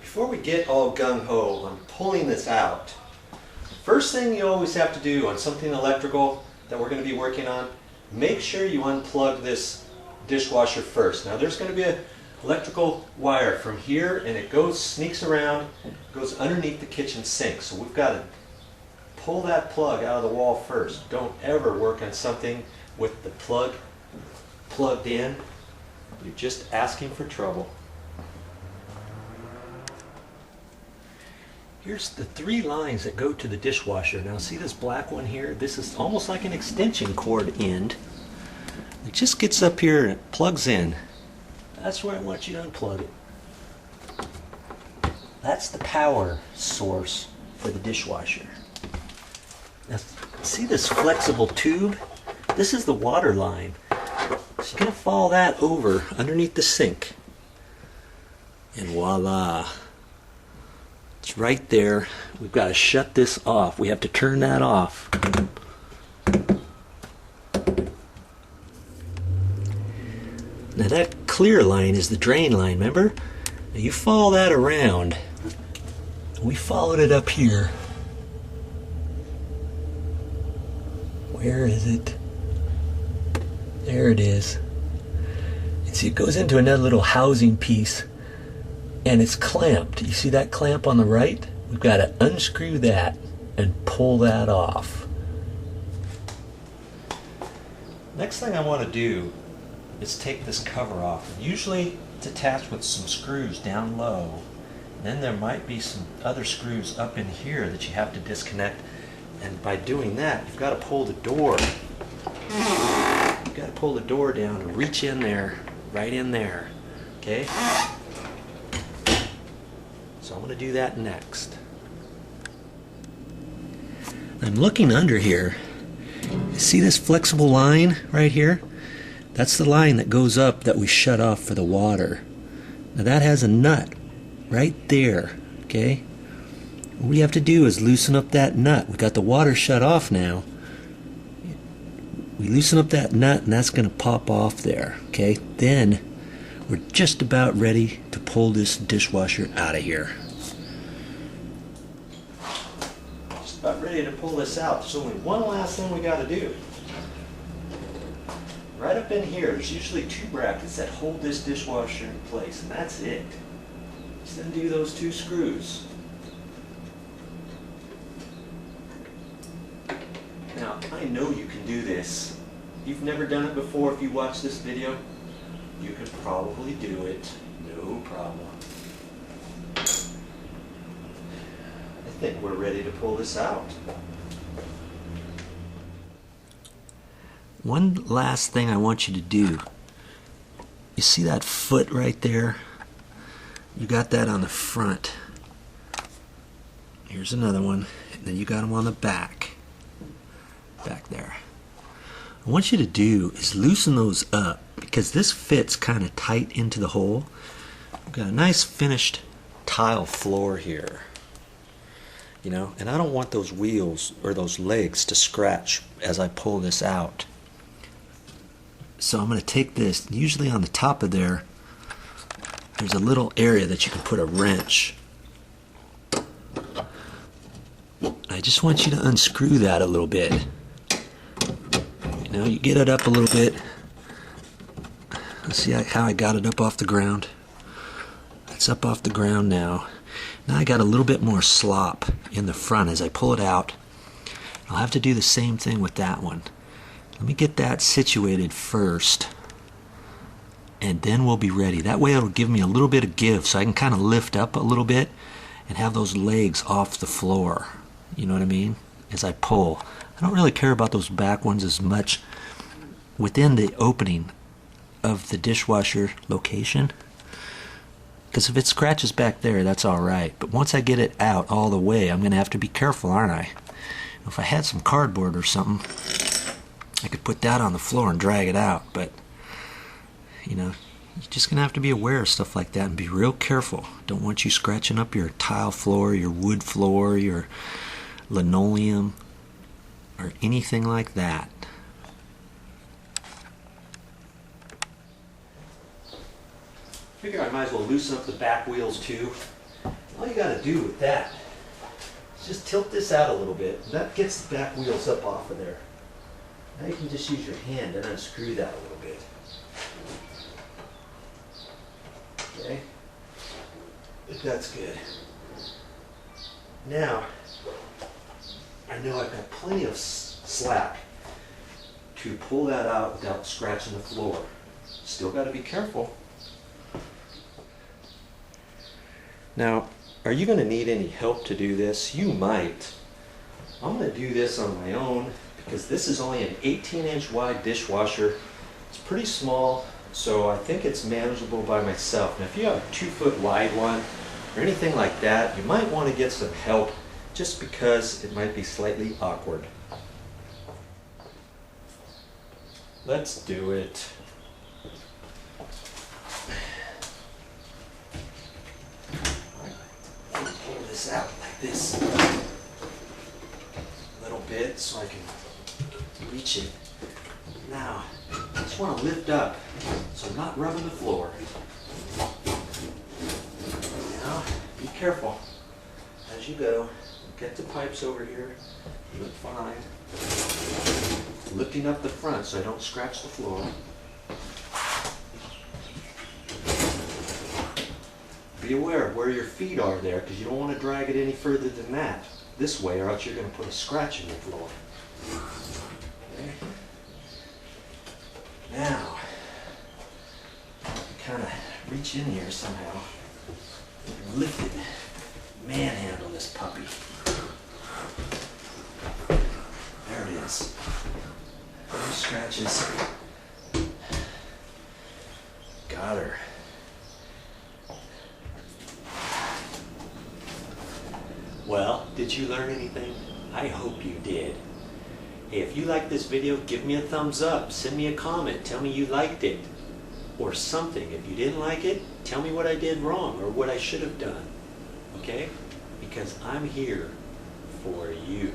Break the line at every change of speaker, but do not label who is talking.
Before we get all gung-ho on pulling this out, first thing you always have to do on something electrical that we're going to be working on, make sure you unplug this dishwasher first. Now there's going to be an electrical wire from here, and it sneaks around, goes underneath the kitchen sink. So we've got to pull that plug out of the wall first. Don't ever work on something with the plug plugged in. You're just asking for trouble. Here's the 3 lines that go to the dishwasher. Now see this black one here? This is almost like an extension cord end. It just gets up here and it plugs in. That's where I want you to unplug it. That's the power source for the dishwasher. Now see this flexible tube? This is the water line. So you're going to follow that over underneath the sink. And voila. It's right there. We've got to shut this off. We have to turn that off. Now that clear line is the drain line, remember? Now you follow that around. We followed it up here. Where is it? There it is. And see, it goes into another little housing piece. And it's clamped. You see that clamp on the right? We've got to unscrew that and pull that off. Next thing I want to do is take this cover off. Usually it's attached with some screws down low. Then there might be some other screws up in here that you have to disconnect. And by doing that, you've got to pull the door. You've got to pull the door down and reach in there, right in there. Okay? So I'm going to do that next. I'm looking under here. See this flexible line right here? That's the line that goes up that we shut off for the water. Now that has a nut right there, okay? What we have to do is loosen up that nut. We've got the water shut off now. We loosen up that nut and that's going to pop off there, okay? Then we're just about ready to pull this dishwasher out of here. Just about ready to pull this out. There's only one last thing we got to do. Right up in here, there's usually 2 brackets that hold this dishwasher in place, and that's it. Just undo those 2 screws. Now, I know you can do this. If you've never done it before, if you watch this video, you can probably do it, no problem. I think we're ready to pull this out. One last thing I want you to do. You see that foot right there? You got that on the front. Here's another one. And then you got them on the back. Back there. What I want you to do is loosen those up because this fits kind of tight into the hole. We've got a nice finished tile floor here. You know, and I don't want those wheels or those legs to scratch as I pull this out. So I'm going to take this, usually on the top of there, there's a little area that you can put a wrench. I just want you to unscrew that a little bit. You know, you get it up a little bit. Let's see how I got it up off the ground. It's up off the ground now. Now I got a little bit more slop in the front as I pull it out. I'll have to do the same thing with that one. Let me get that situated first, and then we'll be ready. That way it'll give me a little bit of give so I can kind of lift up a little bit and have those legs off the floor. You know what I mean? As I pull. I don't really care about those back ones as much within the opening of the dishwasher location. Because if it scratches back there, that's alright. But once I get it out all the way, I'm going to have to be careful, aren't I? If I had some cardboard or something, I could put that on the floor and drag it out, but you know, you're just gonna have to be aware of stuff like that and be real careful. Don't want you scratching up your tile floor, your wood floor, your linoleum, or anything like that. Figure I might as well loosen up the back wheels too. All you gotta do with that is just tilt this out a little bit. That gets the back wheels up off of there. Now you can just use your hand and unscrew that a little bit. Okay? If that's good. Now, I know I've got plenty of slack to pull that out without scratching the floor. Still got to be careful. Now, are you going to need any help to do this? You might. I'm going to do this on my own because this is only an 18-inch wide dishwasher. It's pretty small, so I think it's manageable by myself. Now, if you have a 2-foot wide one or anything like that, you might want to get some help just because it might be slightly awkward. Let's do it. Pull this out like this a little bit so I can reach it. Now, I just want to lift up so I'm not rubbing the floor. Now, be careful as you go. Get the pipes over here. You look fine. Lifting up the front so I don't scratch the floor. Be aware of where your feet are there because you don't want to drag it any further than that. This way or else you're going to put a scratch in your floor. Okay. Now, kind of reach in here somehow. Lift it. Manhandle this puppy. There it is. No scratches. Got her. Well, did you learn anything? I hope you did. Hey, if you liked this video, give me a thumbs up. Send me a comment. Tell me you liked it. Or something. If you didn't like it, tell me what I did wrong or what I should have done. Okay? Because I'm here for you.